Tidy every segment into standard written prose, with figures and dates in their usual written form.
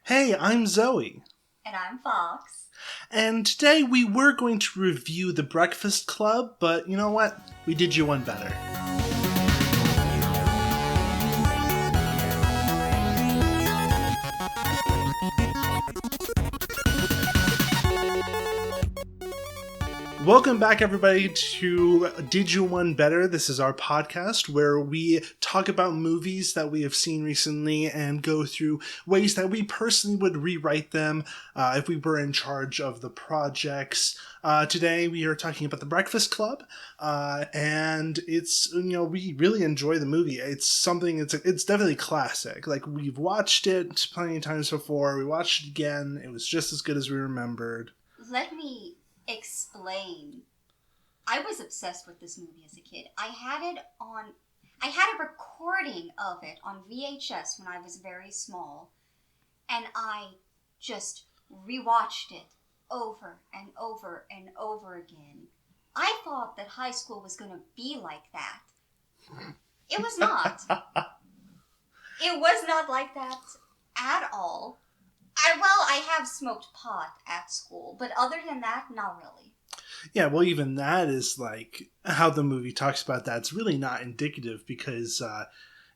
Hey, I'm Zoe. And I'm Fox. And today we were going to review The Breakfast Club, but you know what? We did you one better. Welcome back, everybody, to Did You One Better? This is our podcast where we talk about movies that we have seen recently and go through ways that we personally would rewrite them if we were in charge of the projects. Today we are talking about The Breakfast Club, and it's, we really enjoy the movie. It's definitely classic. Like, we've watched it plenty of times before. We watched it again. It was just as good as we remembered. Let me explain. I was obsessed with this movie as a kid. I had a recording of it on VHS when I was very small, and I just rewatched it over and over and over again. I thought that high school was going to be like that. It was not. It was not like that at all. I have smoked pot at school, but other than that, not really. Yeah, well, even that is like how the movie talks about that. It's really not indicative because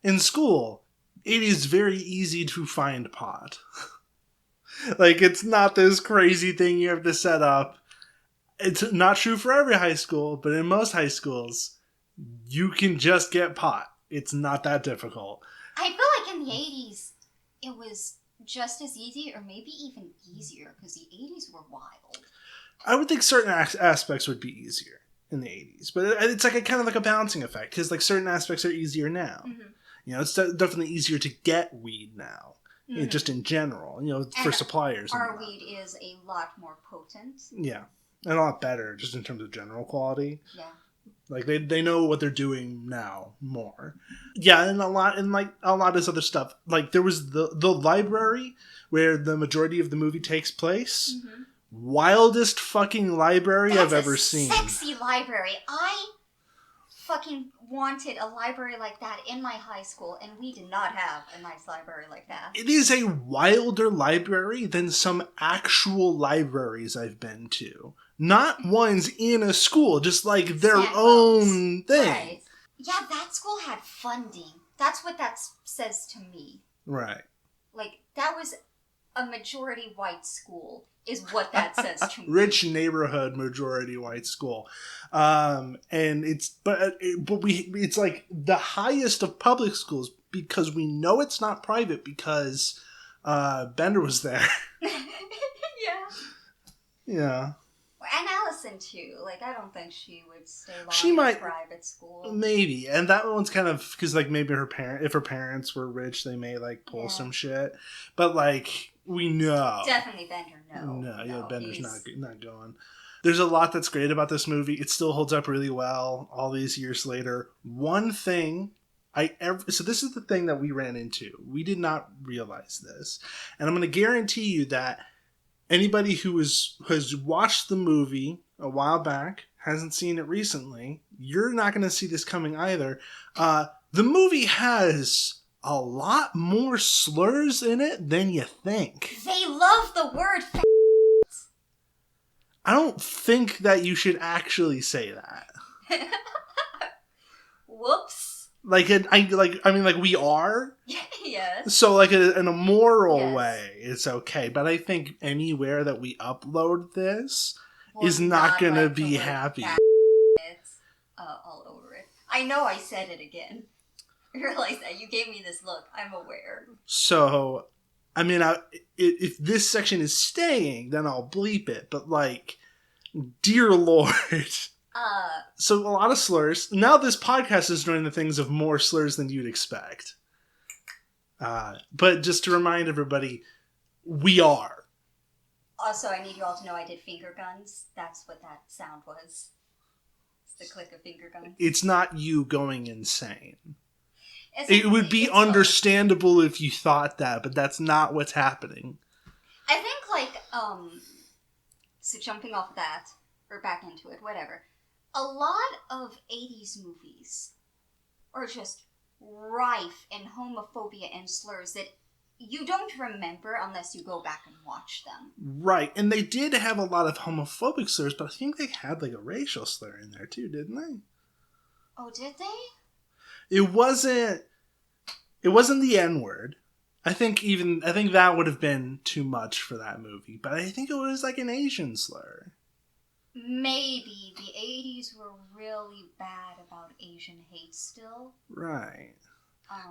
in school, it is very easy to find pot. Like, it's not this crazy thing you have to set up. It's not true for every high school, but in most high schools, you can just get pot. It's not that difficult. I feel like in the 80s, it was just as easy, or maybe even easier, because the 80s were wild. I would think certain aspects would be easier in the 80s, but it's like kind of a balancing effect, because like certain aspects are easier now. Mm-hmm. It's definitely easier to get weed now, just in general, for suppliers. Our weed is a lot more potent. Yeah, and a lot better, just in terms of general quality. Yeah. Like, they know what they're doing now more. Yeah, and a lot of this other stuff. Like, there was the library where the majority of the movie takes place. Mm-hmm. Wildest fucking library I've ever seen. Sexy library. I fucking wanted a library like that in my high school, and we did not have a nice library like that. It is a wilder library than some actual libraries I've been to. Not ones in a school, just like their own thing. Right. Yeah, that school had funding. That's what that says to me. Right. Like, that was a majority white school, is what that says to me. Rich neighborhood, majority white school. And it's like the highest of public schools, because we know it's not private because Bender was there. Yeah. Yeah. And Allison, too. Like, I don't think she would stay long in private school. Maybe. And that one's kind of, because, like, maybe if her parents were rich, they may, like, pull some shit. But, like, we know. Definitely Bender, no. No, Bender's not going. There's a lot that's great about this movie. It still holds up really well all these years later. One thing so this is the thing that we ran into. We did not realize this. And I'm going to guarantee you that anybody who has watched the movie a while back, hasn't seen it recently, you're not going to see this coming either. The movie has a lot more slurs in it than you think. They love the word I don't think that you should actually say that. Whoops. Like, we are. Yes. So, like, in a moral way, it's okay. But I think anywhere that we upload this is not going to be happy. It's all over it. I know I said it again. I realize that. You gave me this look. I'm aware. So, I mean, if this section is staying, then I'll bleep it. But, like, dear Lord. So a lot of slurs. Now this podcast is doing the things of more slurs than you'd expect. But just to remind everybody, we are. Also, I need you all to know I did finger guns. That's what that sound was. It's the click of finger guns. It's not you going insane. It would be understandable if you thought that, but that's not what's happening. I think, like, so jumping off of that, or back into it, whatever. A lot of 80s movies are just rife in homophobia and slurs that you don't remember unless you go back and watch them. Right, and they did have a lot of homophobic slurs, but I think they had like a racial slur in there too, didn't they? Oh, did they? It wasn't the N-word. I think that would have been too much for that movie, but I think it was like an Asian slur. Maybe. The 80s were really bad about Asian hate still. Right.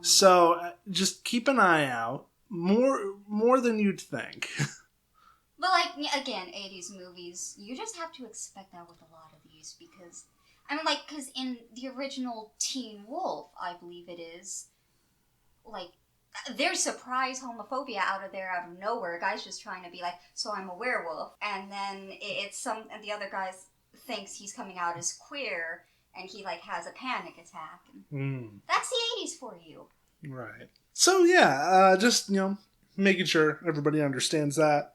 So just keep an eye out. More than you'd think. But like, again, 80s movies, you just have to expect that with a lot of these because, I mean, like, because in the original Teen Wolf, I believe it is, like, there's surprise homophobia out of nowhere. A guy's just trying to be like, so I'm a werewolf, and then and the other guy thinks he's coming out as queer, and he like has a panic attack. That's the 80s for you. Right. So yeah, just making sure everybody understands that.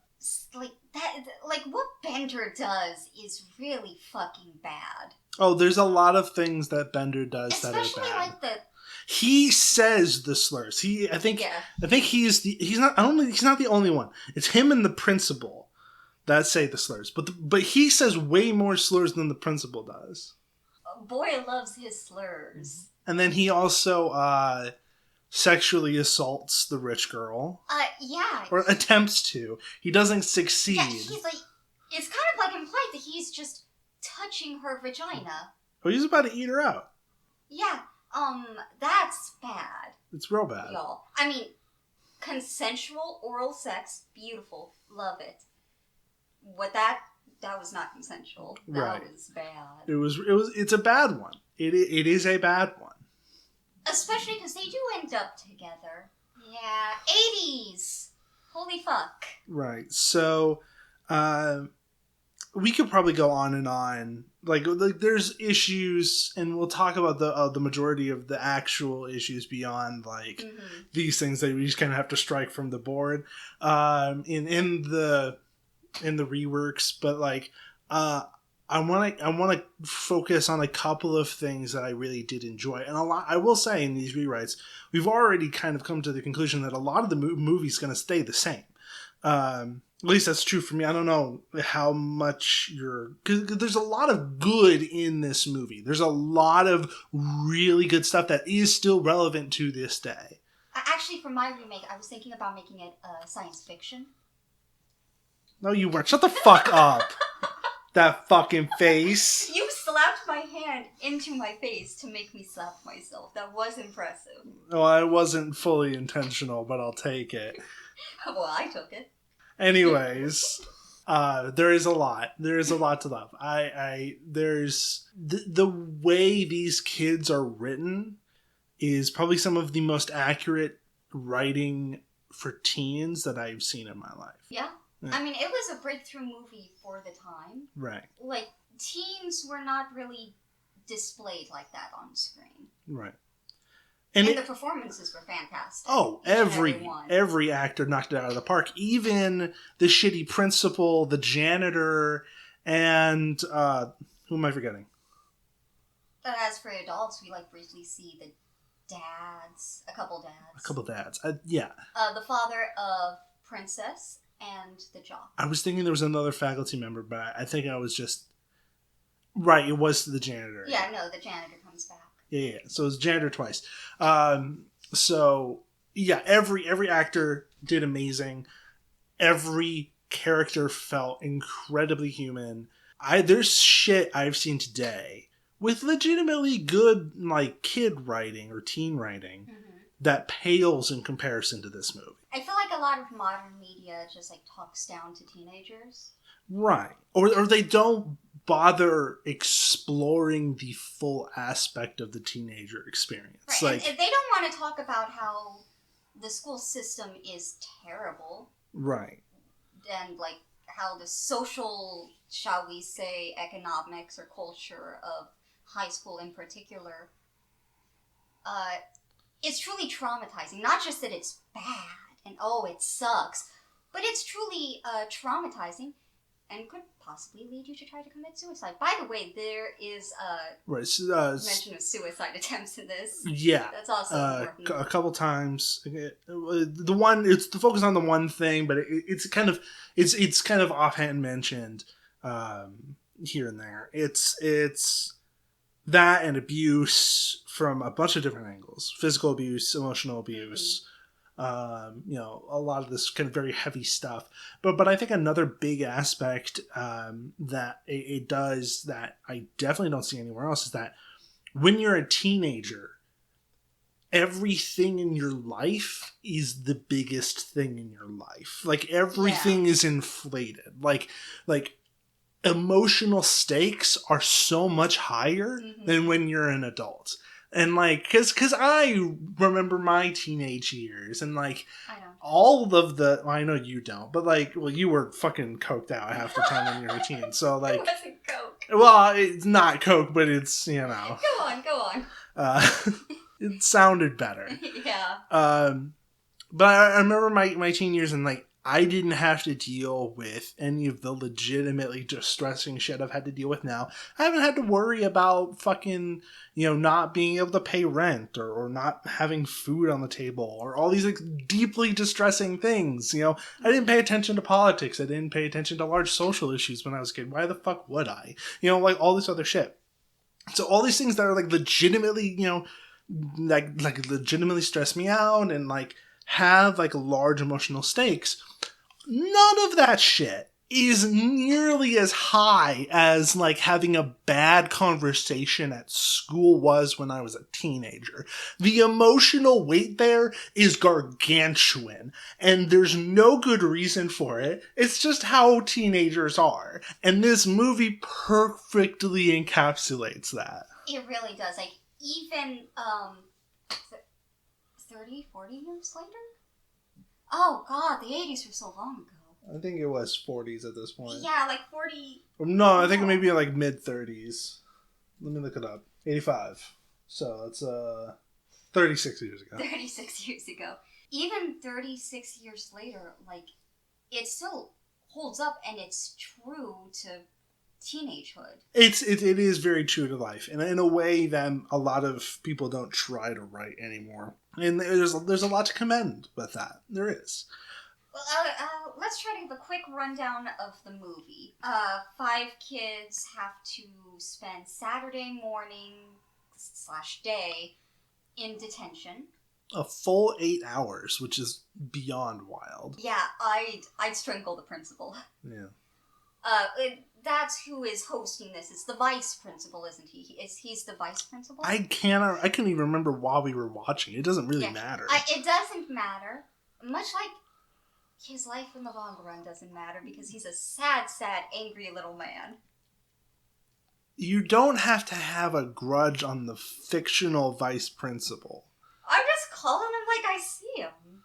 Like that, like what Bender does is really fucking bad. Oh, there's a lot of things that Bender does especially that are bad. Like the. He says the slurs. I think he's not the only one. It's him and the principal that say the slurs. But he says way more slurs than the principal does. Boy loves his slurs. And then he also sexually assaults the rich girl. Yeah. Or attempts to. He doesn't succeed. Yeah, he's like, it's kind of like implied that he's just touching her vagina. Oh, he's about to eat her out. Yeah. That's bad. It's real bad. Y'all. I mean, consensual oral sex, beautiful. Love it. That was not consensual. That was bad. It's a bad one. It is a bad one. Especially because they do end up together. Yeah, 80s. Holy fuck. Right. So, we could probably go on and on. Like there's issues, and we'll talk about the majority of the actual issues beyond these things that we just kind of have to strike from the board. In the reworks, but I want to focus on a couple of things that I really did enjoy, and a lot. I will say in these rewrites, we've already kind of come to the conclusion that a lot of the movie's going to stay the same. At least that's true for me. I don't know how much because there's a lot of good in this movie. There's a lot of really good stuff that is still relevant to this day. Actually, for my remake, I was thinking about making it science fiction. No, you weren't. Shut the fuck up. That fucking face. You slapped my hand into my face to make me slap myself. That was impressive. Well, it wasn't fully intentional, but I'll take it. Well, I took it. Anyways, there is a lot. There is a lot to love. There's the way these kids are written is probably some of the most accurate writing for teens that I've seen in my life. Yeah. I mean, it was a breakthrough movie for the time. Right. Like, teens were not really displayed like that on screen. Right. And the performances were fantastic. Oh, every actor knocked it out of the park. Even the shitty principal, the janitor, and who am I forgetting? As for adults, we briefly see the dads, a couple dads. Yeah. The father of Princess and the jock. I was thinking there was another faculty member, but I think I was just right. It was the janitor. Yeah, no, the janitor comes back. Yeah. So it was janitor twice. So yeah, every actor did amazing. Every character felt incredibly human. There's shit I've seen today with legitimately good kid writing or teen writing that pales in comparison to this movie. I feel like a lot of modern media just talks down to teenagers. Right. Or they don't bother exploring the full aspect of the teenager experience. Right. And they don't want to talk about how the school system is terrible. Right. And how the social, shall we say, economics or culture of high school in particular is truly traumatizing. Not just that it's bad and it sucks, but it's truly traumatizing. and could possibly lead you to try to commit suicide. By the way, there is Right. mention of suicide attempts in this. Yeah. That's also important. A couple times. It's the focus on the one thing, but it's kind of offhand mentioned here and there. It's that and abuse from a bunch of different angles: physical abuse, emotional abuse. A lot of this kind of very heavy stuff. But I think another big aspect that it does that I definitely don't see anywhere else is that when you're a teenager, everything in your life is the biggest thing in your life. Like everything is inflated. Like emotional stakes are so much higher than when you're an adult. And like, cause I remember my teenage years and like all of the, well, I know you don't, but like, well, you were fucking coked out half the time when you were a teen. So like, it wasn't coke. Well, it's not coke, but it's, Go on. It sounded better. Yeah. But I remember my teen years and like, I didn't have to deal with any of the legitimately distressing shit I've had to deal with now. I haven't had to worry about fucking, not being able to pay rent or not having food on the table or all these like deeply distressing things. I didn't pay attention to politics. I didn't pay attention to large social issues when I was a kid. Why the fuck would I? Like all this other shit. So all these things that are like legitimately, like legitimately stress me out and like have like large emotional stakes. None of that shit is nearly as high as like having a bad conversation at school was when I was a teenager. The emotional weight there is gargantuan and there's no good reason for it. It's just how teenagers are. And this movie perfectly encapsulates that. It really does. Like even 30, 40 years later? Oh god, the 80s were so long ago. I think it was 40s at this point. Yeah, like 40... No, I think it may be like mid-30s. Let me look it up. 85. So it's 36 years ago. 36 years ago. Even 36 years later, like, it still holds up and it's true to teenagehood. It is very true to life, and in a way that a lot of people don't try to write anymore. And there's a lot to commend with that. There is. Well, let's try to give a quick rundown of the movie. 5 kids have to spend Saturday morning/day in detention. A full 8 hours, which is beyond wild. Yeah, I'd strangle the principal. Yeah. That's who is hosting this. It's the vice principal, isn't he? He's the vice principal? I couldn't even remember while we were watching. It doesn't really matter. It doesn't matter. Much like his life in the long run doesn't matter because he's a sad, angry little man. You don't have to have a grudge on the fictional vice principal. I'm just calling him like I see him.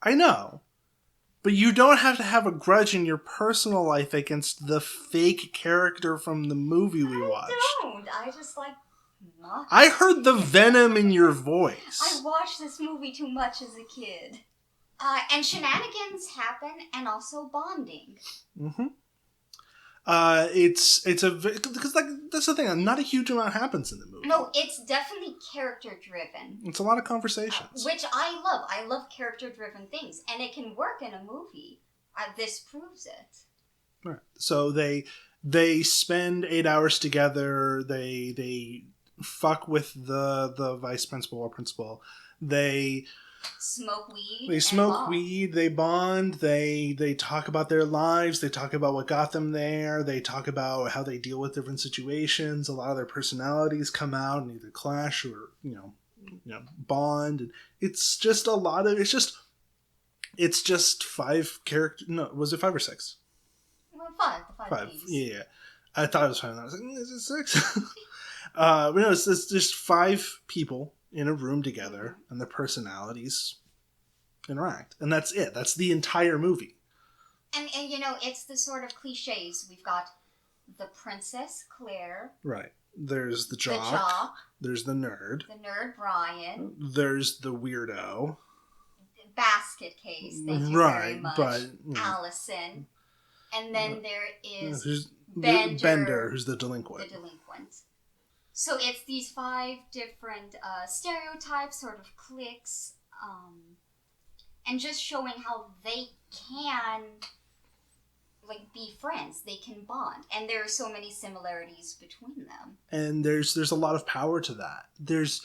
I know. But you don't have to have a grudge in your personal life against the fake character from the movie we watched. I don't. I just like not. I heard the venom in your voice. I watched this movie too much as a kid. And shenanigans happen, and also bonding. Mm-hmm. Because like that's the thing. Not a huge amount happens in the movie. No, it's definitely character driven. It's a lot of conversations, which I love. I love character driven things, and it can work in a movie. This proves it. Right. So they spend 8 hours together. They fuck with the vice principal or principal. They smoke weed. They bond. They talk about their lives. They talk about what got them there. They talk about how they deal with different situations. A lot of their personalities come out and either clash or bond. And it's just a lot of. It's just 5 characters. No, was it 5 or 6? Well, 5. The 5. Yeah. I thought it was 5. And I was like, is it 6? But no, it's just 5 people in a room together, and their personalities interact. And that's it. That's the entire movie. And it's the sort of cliches. We've got the Princess Claire. Right. There's the jock. There's the nerd. The nerd Brian. There's the weirdo. Basket case. Thank you very much. But, Allison. And then there is who's Bender, who's the delinquent. So it's these 5 different stereotypes, sort of cliques, and just showing how they can be friends. They can bond, and there are so many similarities between them. And there's a lot of power to that. There's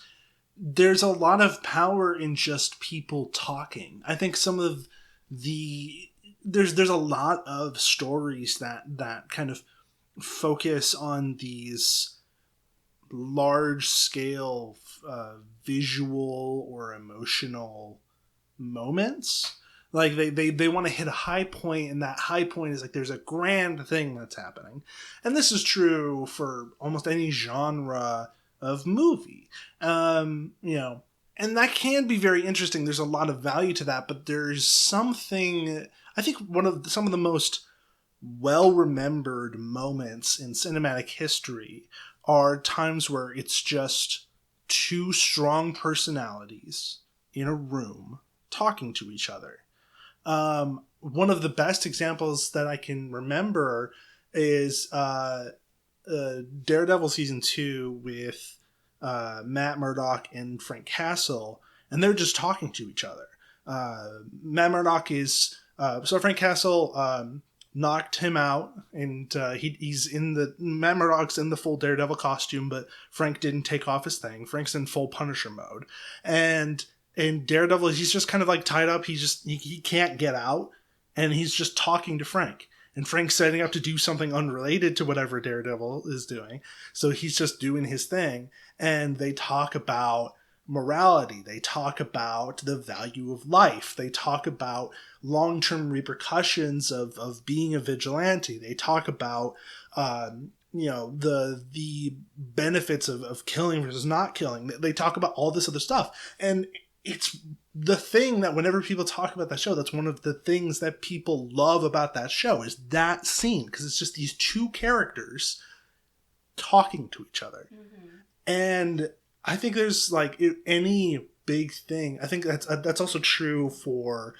a lot of power in just people talking. I think some of there's a lot of stories that kind of focus on these large scale visual or emotional moments. Like they want to hit a high point, and that high point is like there's a grand thing that's happening. And this is true for almost any genre of movie. And that can be very interesting. There's a lot of value to that, but there's something, I think some of the most well-remembered moments in cinematic history are times where it's just 2 strong personalities in a room talking to each other. One of the best examples that I can remember is Daredevil Season 2 with Matt Murdock and Frank Castle, and they're just talking to each other. Matt Murdock is... so Frank Castle knocked him out, and he's in the... Matt Murdock's in the full Daredevil costume, but Frank didn't take off his thing. Frank's in full Punisher mode. And Daredevil, he's just kind of like tied up. He can't get out, and he's just talking to Frank. And Frank's setting up to do something unrelated to whatever Daredevil is doing. So he's just doing his thing. And they talk about morality. They talk about the value of life. They talk about long-term repercussions of being a vigilante. They talk about, the benefits of killing versus not killing. They talk about all this other stuff. And it's the thing that whenever people talk about that show, that's one of the things that people love about that show is that scene, because it's just these 2 characters talking to each other. Mm-hmm. And I think there's any big thing. I think that's also true for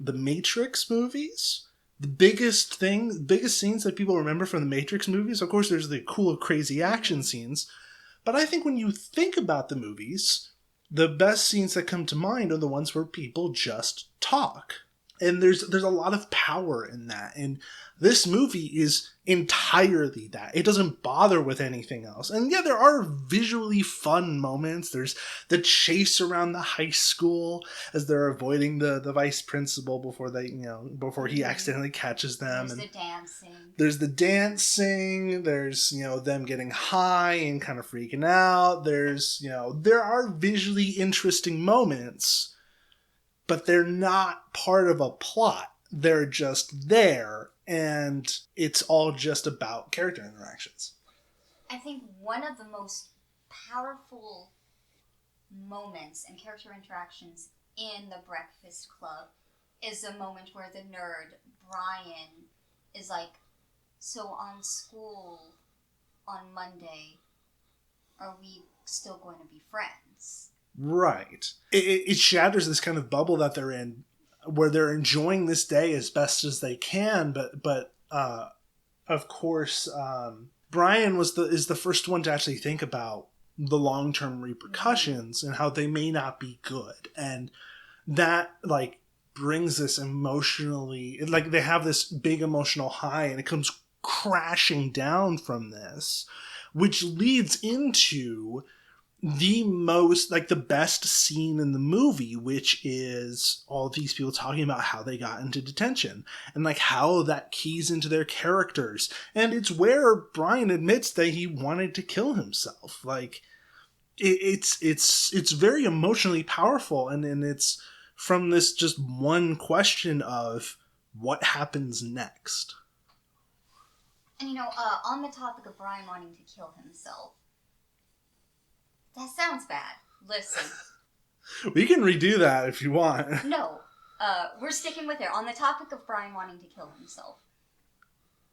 the Matrix movies. The biggest scenes that people remember from the Matrix movies, of course, there's the cool, crazy action scenes. But I think when you think about the movies, the best scenes that come to mind are the ones where people just talk. And there's a lot of power in that. And this movie is entirely that. It doesn't bother with anything else. And yeah, there are visually fun moments. There's the chase around the high school as they're avoiding the vice principal before he accidentally catches them. There's the dancing. There's the dancing. There's, them getting high and kind of freaking out. There are visually interesting moments, but they're not part of a plot. They're just there, and it's all just about character interactions. I think one of the most powerful moments and character interactions in The Breakfast Club is the moment where the nerd, Brian, is like, so on school on Monday, are we still going to be friends? Right. It shatters this kind of bubble that they're in, where they're enjoying this day as best as they can, but of course, Brian is the first one to actually think about the long-term repercussions and how they may not be good, and that brings this emotionally, they have this big emotional high, and it comes crashing down from this, which leads into the most, the best scene in the movie, which is all these people talking about how they got into detention and how that keys into their characters. And it's where Brian admits that he wanted to kill himself. It's very emotionally powerful, and it's from this just one question of what happens next. And on the topic of Brian wanting to kill himself, that sounds bad. Listen. We can redo that if you want. No. We're sticking with it. On the topic of Brian wanting to kill himself.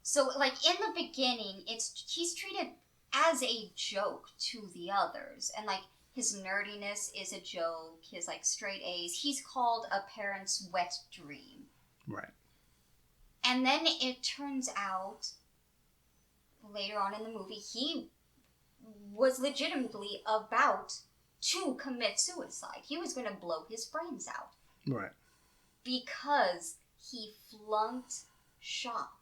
So, in the beginning, he's treated as a joke to the others. And, his nerdiness is a joke. His, straight A's. He's called a parent's wet dream. Right. And then it turns out, later on in the movie, he was legitimately about to commit suicide. He was going to blow his brains out. Right. Because he flunked shop.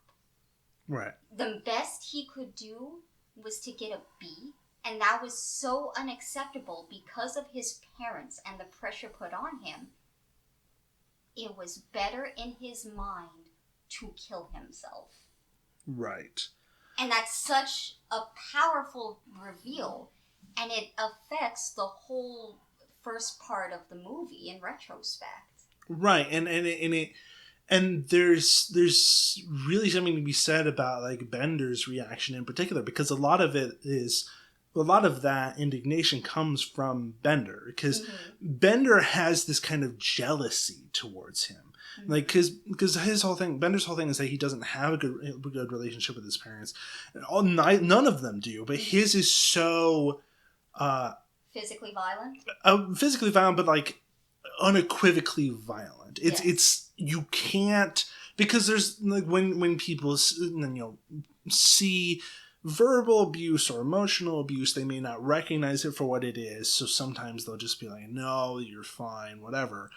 Right. The best he could do was to get a B, and that was so unacceptable because of his parents and the pressure put on him. It was better in his mind to kill himself. Right. And that's such a powerful reveal, and it affects the whole first part of the movie in retrospect. Right, and there's really something to be said about like Bender's reaction in particular, because a lot of that indignation comes from Bender, because Bender has this kind of jealousy towards him. Like, because Bender's whole thing is that he doesn't have a good relationship with his parents. None of them do, but his is so physically violent. Physically violent, but like unequivocally violent. It's you can't, because there's like when people see verbal abuse or emotional abuse, they may not recognize it for what it is. So sometimes they'll just be like, "No, you're fine, whatever."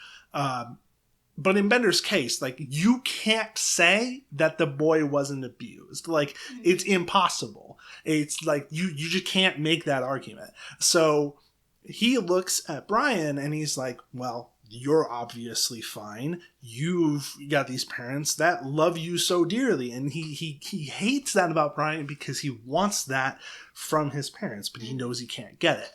But in Bender's case, like, you can't say that the boy wasn't abused. Like, it's impossible. It's like, you just can't make that argument. So he looks at Brian and he's like, well, you're obviously fine. You've got these parents that love you so dearly. And he hates that about Brian because he wants that from his parents, but he knows he can't get it.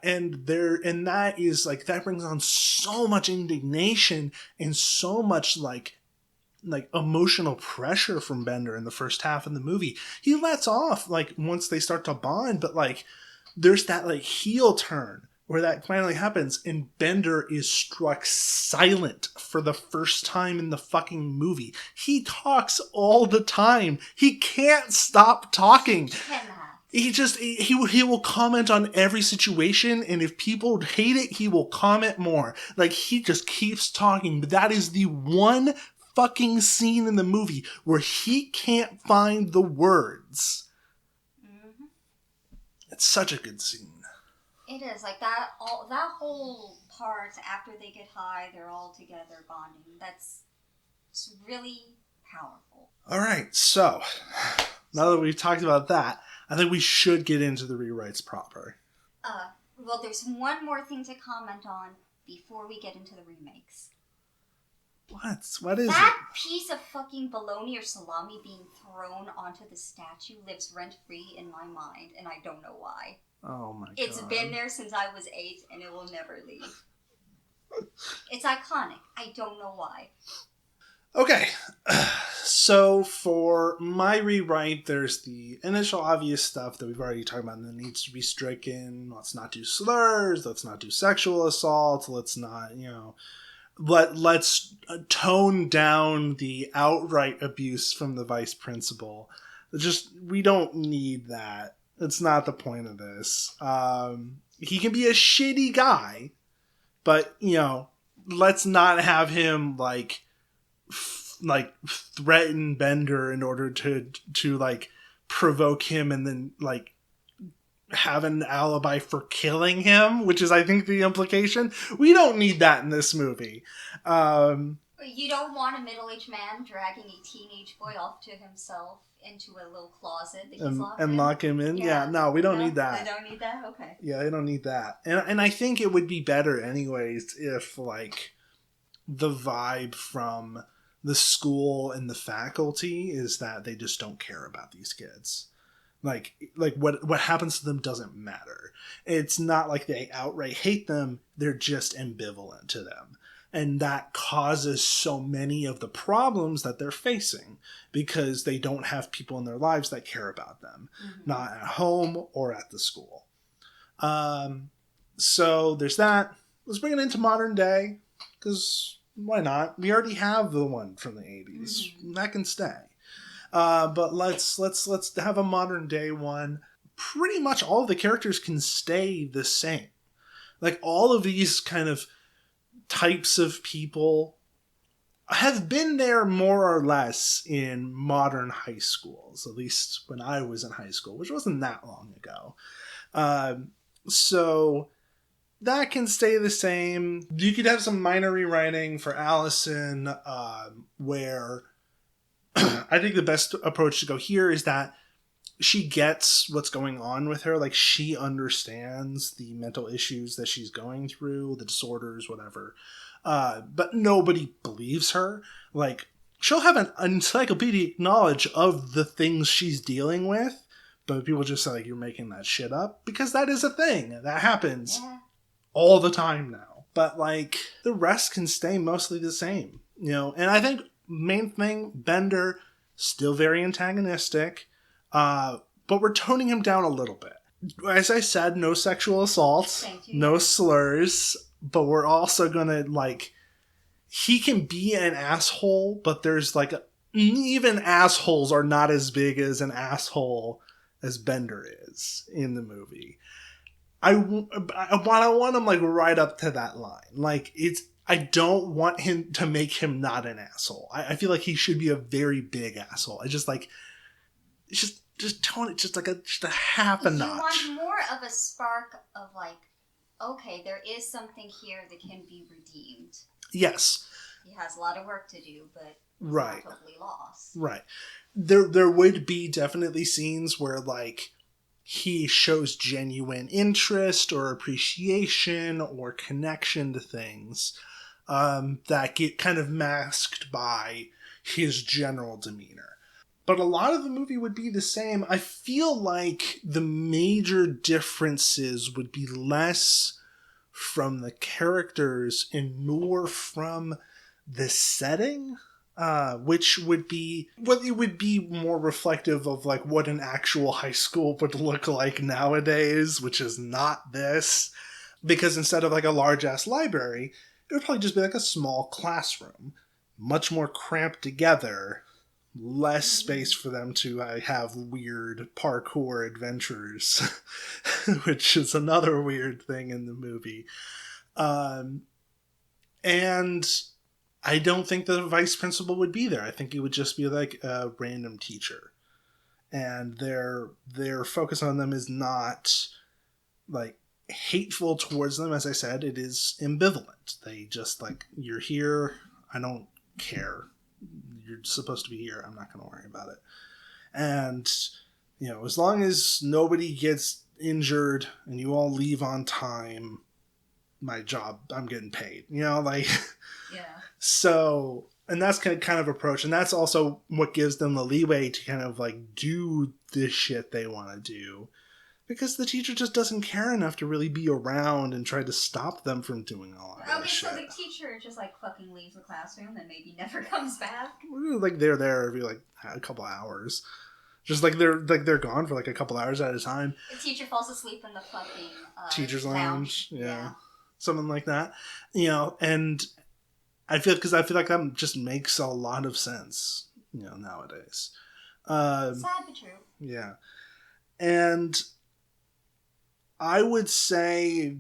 And that is like, that brings on so much indignation and so much like emotional pressure from Bender in the first half of the movie. He lets off like once they start to bond, but like there's that like heel turn where that finally happens, and Bender is struck silent for the first time in the fucking movie. He talks all the time. He can't stop talking. He will comment on every situation, and if people hate it, he will comment more. Like, he just keeps talking. But that is the one fucking scene in the movie where he can't find the words. Mm-hmm. It's such a good scene. It is like that. That whole part after they get high, they're all together bonding. It's really powerful. All right, so now that we've talked about that, I think we should get into the rewrites proper. Well, there's one more thing to comment on before we get into the remakes. What is that piece of fucking bologna or salami being thrown onto the statue lives rent-free in my mind, and I don't know why. Oh my god. It's been there since I was 8, and it will never leave. It's iconic. I don't know why. Okay, so for my rewrite, there's the initial obvious stuff that we've already talked about that needs to be stricken. Let's not do slurs. Let's not do sexual assault. Let's not, let's tone down the outright abuse from the vice principal. We don't need that. It's not the point of this. He can be a shitty guy, but, let's not have him, like threaten Bender in order to like provoke him and then like have an alibi for killing him, which is I think the implication. We don't need that in this movie. You don't want a middle-aged man dragging a teenage boy off to himself into a little closet that he's locked in. Lock him in. Yeah, no, we don't need that. They don't need that? Okay. Yeah, they don't need that. And I think it would be better anyways if like the vibe from the school and the faculty is that they just don't care about these kids. Like what happens to them doesn't matter. It's not like they outright hate them. They're just ambivalent to them. And that causes so many of the problems that they're facing because they don't have people in their lives that care about them. Mm-hmm. Not at home or at the school. So there's that. Let's bring it into modern day because why not? We already have the one from the 80s. Mm-hmm. That can stay. But let's have a modern day one. Pretty much all of the characters can stay the same. Like all of these kind of types of people have been there more or less in modern high schools, at least when I was in high school, which wasn't that long ago. So that can stay the same. You could have some minor rewriting for Allison, where I think the best approach to go here is that she gets what's going on with her. Like, she understands the mental issues that she's going through, the disorders, whatever. But nobody believes her. Like, she'll have an encyclopedic knowledge of the things she's dealing with, but people just say, like, you're making that shit up, because that is a thing that happens all the time now. But, like, the rest can stay mostly the same, you know. And I think main thing, Bender, still very antagonistic, but we're toning him down a little bit. As I said, no sexual assaults, no slurs, but we're also gonna, like, he can be an asshole, but there's, like, even assholes are not as big as an asshole as Bender is in the movie. I want him, like, right up to that line. Like, I don't want him to make him not an asshole. I feel like he should be a very big asshole. I just, like, just tone it just a half a notch. You want more of a spark of, like, okay, there is something here that can be redeemed. Yes. He has a lot of work to do, but he's not totally lost. Right. There would be definitely scenes where, like, he shows genuine interest or appreciation or connection to things that get kind of masked by his general demeanor. But a lot of the movie would be the same. I feel like the major differences would be less from the characters and more from the setting, which would be more reflective of, like, what an actual high school would look like nowadays, which is not this. Because instead of, like, a large-ass library, it would probably just be like a small classroom, much more cramped together, less space for them to have weird parkour adventures, which is another weird thing in the movie. And I don't think the vice principal would be there. I think it would just be like a random teacher. And their focus on them is not, like, hateful towards them. As I said, it is ambivalent. They just, like, you're here, I don't care. You're supposed to be here. I'm not going to worry about it. And, you know, as long as nobody gets injured and you all leave on time, my job, I'm getting paid. You know, like... Yeah. So, and that's kind of approach. And that's also what gives them the leeway to kind of, like, do the shit they want to do. Because the teacher just doesn't care enough to really be around and try to stop them from doing all that shit. Okay, so the teacher just, like, fucking leaves the classroom and maybe never comes back? Like, they're there every, like, a couple hours. Just, like, they're gone for, like, a couple hours at a time. The teacher falls asleep in the fucking teacher's lounge. Yeah. Something like that. You know, and I feel like that just makes a lot of sense, you know, nowadays. Sad but true. Yeah. And I would say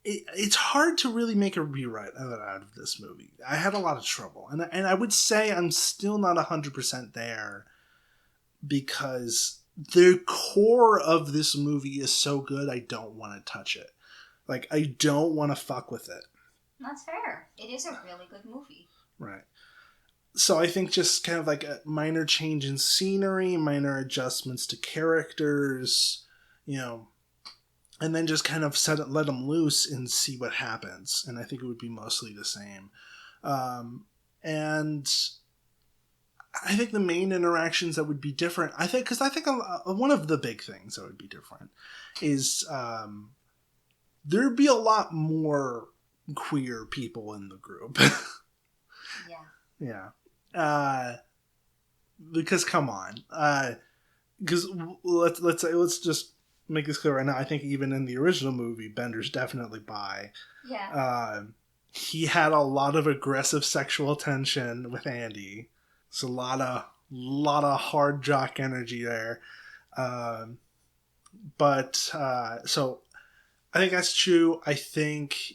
it's hard to really make a rewrite out of this movie. I had a lot of trouble. And I would say I'm still not 100% there, because the core of this movie is so good I don't want to touch it. Like, I don't want to fuck with it. That's fair. It is a really good movie. Right. So I think just kind of like a minor change in scenery, minor adjustments to characters, you know, and then just kind of let them loose and see what happens. And I think it would be mostly the same. And I think the main interactions that would be different, because I think one of the big things that would be different is there'd be a lot more queer people in the group. Yeah. Because come on. Because let's just make this clear right now. I think even in the original movie, Bender's definitely bi. Yeah. He had a lot of aggressive sexual tension with Andy. It's a lot of hard jock energy there. But so I think that's true. I think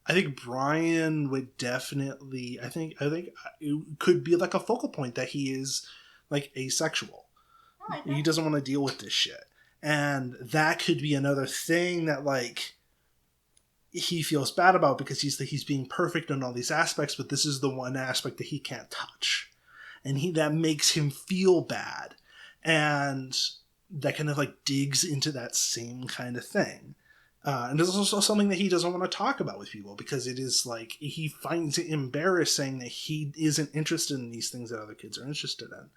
I think Brian would definitely. I think it could be like a focal point that he is like asexual. I like He that. doesn't want to deal with this shit, and that could be another thing that like he feels bad about because he's being perfect in all these aspects, but this is the one aspect that he can't touch, and that makes him feel bad, and that kind of like digs into that same kind of thing. And there's also something that he doesn't want to talk about with people because it is like he finds it embarrassing that he isn't interested in these things that other kids are interested in.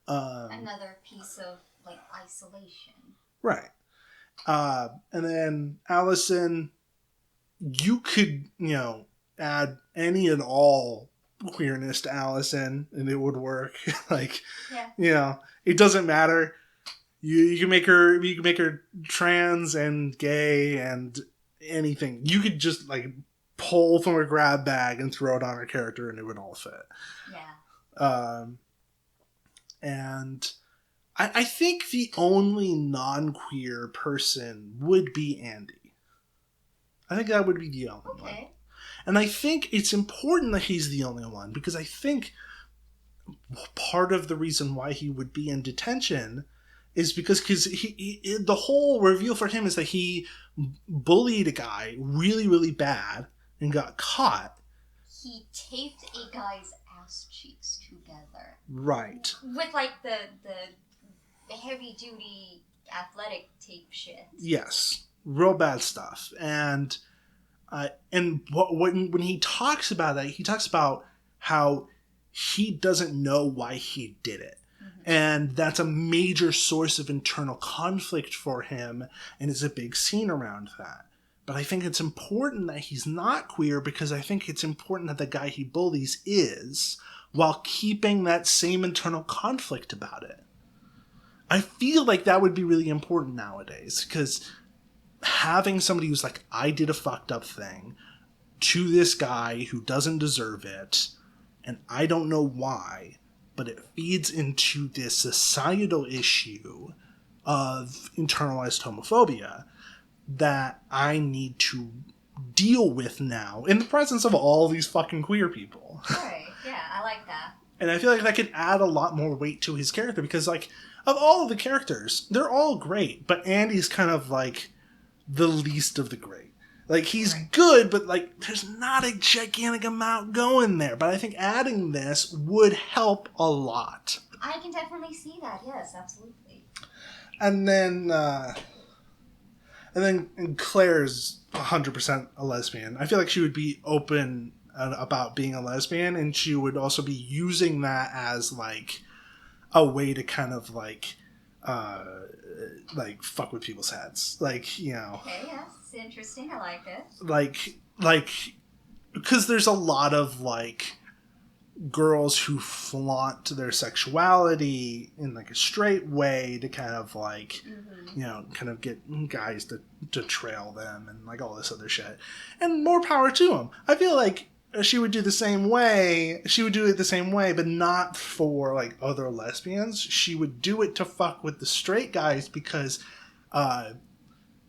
Another piece of like isolation. Right. And then Allison, you could, add any and all queerness to Allison and it would work. Like, it doesn't matter. You can make her trans and gay and anything. You could just like pull from a grab bag and throw it on her character and it would all fit. Yeah. And I think the only non-queer person would be Andy. I think that would be the only one. And I think it's important that he's the only one because I think part of the reason why he would be in detention is because the whole reveal for him is that he bullied a guy really, really bad and got caught. He taped a guy's ass cheeks together. Right. With like the heavy duty athletic tape shit. Yes. Real bad stuff. And when he talks about that, he talks about how he doesn't know why he did it. And that's a major source of internal conflict for him, and it's a big scene around that. But I think it's important that he's not queer because I think it's important that the guy he bullies is, while keeping that same internal conflict about it. I feel like that would be really important nowadays, because having somebody who's like, I did a fucked up thing to this guy who doesn't deserve it, and I don't know why, but it feeds into this societal issue of internalized homophobia that I need to deal with now in the presence of all these fucking queer people. Right, yeah, I like that. And I feel like that could add a lot more weight to his character because, like, of all of the characters, they're all great, but Andy's kind of, like, the least of the great. Like, he's good, but, like, there's not a gigantic amount going there. But I think adding this would help a lot. I can definitely see that, yes, absolutely. And then Claire's 100% a lesbian. I feel like she would be open about being a lesbian, and she would also be using that as, like, a way to kind of, like fuck with people's heads. Like, you know. Okay, yes, it's interesting. I like it. Like, because there's a lot of, like, girls who flaunt their sexuality in, like, a straight way to kind of, like, you know, kind of get guys to trail them and, like, all this other shit. And more power to them. I feel like she would do the same way. She would do it the same way, but not for, like, other lesbians. She would do it to fuck with the straight guys because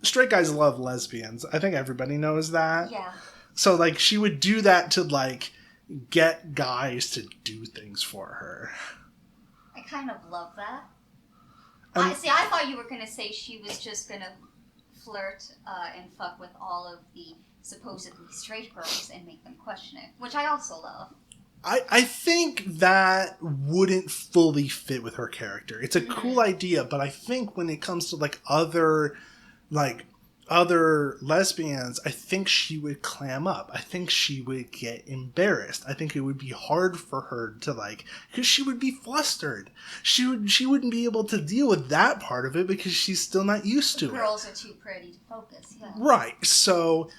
straight guys love lesbians. I think everybody knows that. Yeah. So, like, she would do that to, like, get guys to do things for her. I kind of love that. I thought you were going to say she was just going to flirt and fuck with all of the supposedly straight girls and make them question it, which I also love. I think that wouldn't fully fit with her character. It's a cool idea, but I think when it comes to, like, other lesbians, I think she would clam up. I think she would get embarrassed. I think it would be hard for her to, like, because she would be flustered. She wouldn't be able to deal with that part of it because she's still not used to it. Girls are too pretty to focus, yeah. Right, so,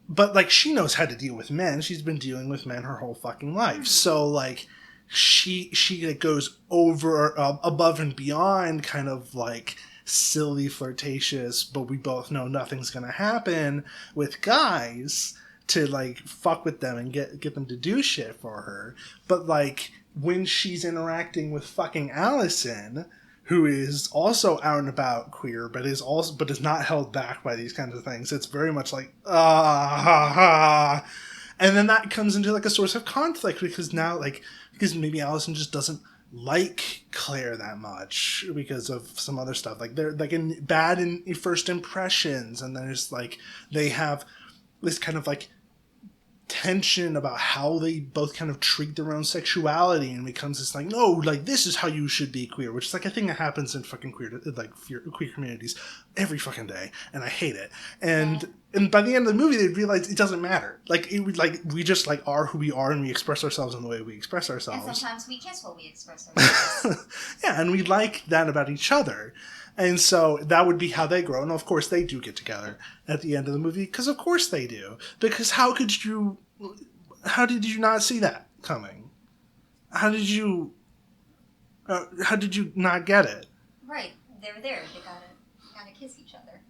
but, like, she knows how to deal with men. She's been dealing with men her whole fucking life. So, like, she like, goes over, above and beyond kind of, like, silly, flirtatious, but we both know nothing's gonna happen with guys to, like, fuck with them and get them to do shit for her. But, like, when she's interacting with fucking Allison, who is also out and about queer, but is not held back by these kinds of things. It's very much like and then that comes into like a source of conflict because maybe Allison just doesn't like Claire that much because of some other stuff. Like they're like bad in first impressions, and there's like they have this kind of like tension about how they both kind of treat their own sexuality, and it becomes this like, no, like this is how you should be queer, which is like a thing that happens in fucking queer communities every fucking day, and I hate it. And by the end of the movie, they realize it doesn't matter. Like it would like we just like are who we are, and we express ourselves in the way we express ourselves. And sometimes we kiss while we express ourselves. Yeah, and we like that about each other. And so that would be how they grow. And of course they do get together at the end of the movie, because of course they do. Because how did you not see that coming? How did you not get it? Right, they're there. They gotta kiss each other.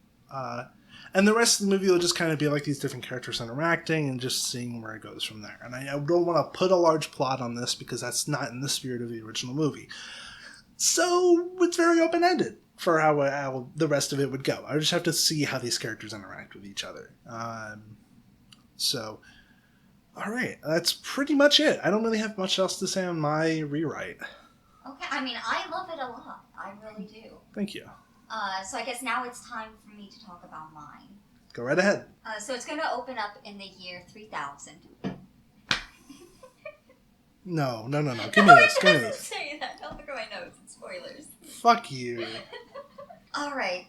And the rest of the movie will just kind of be like these different characters interacting and just seeing where it goes from there. And I don't want to put a large plot on this because that's not in the spirit of the original movie. So it's very open-ended for how the rest of it would go. I just have to see how these characters interact with each other. So, all right, that's pretty much it. I don't really have much else to say on my rewrite. Okay, I mean, I love it a lot. I really do. Thank you. So I guess now it's time for me to talk about mine. Go right ahead. So it's going to open up in the year 3000. No. Give me this. Give me this. Say that. Don't look at my notes. It's spoilers. Fuck you. Alright.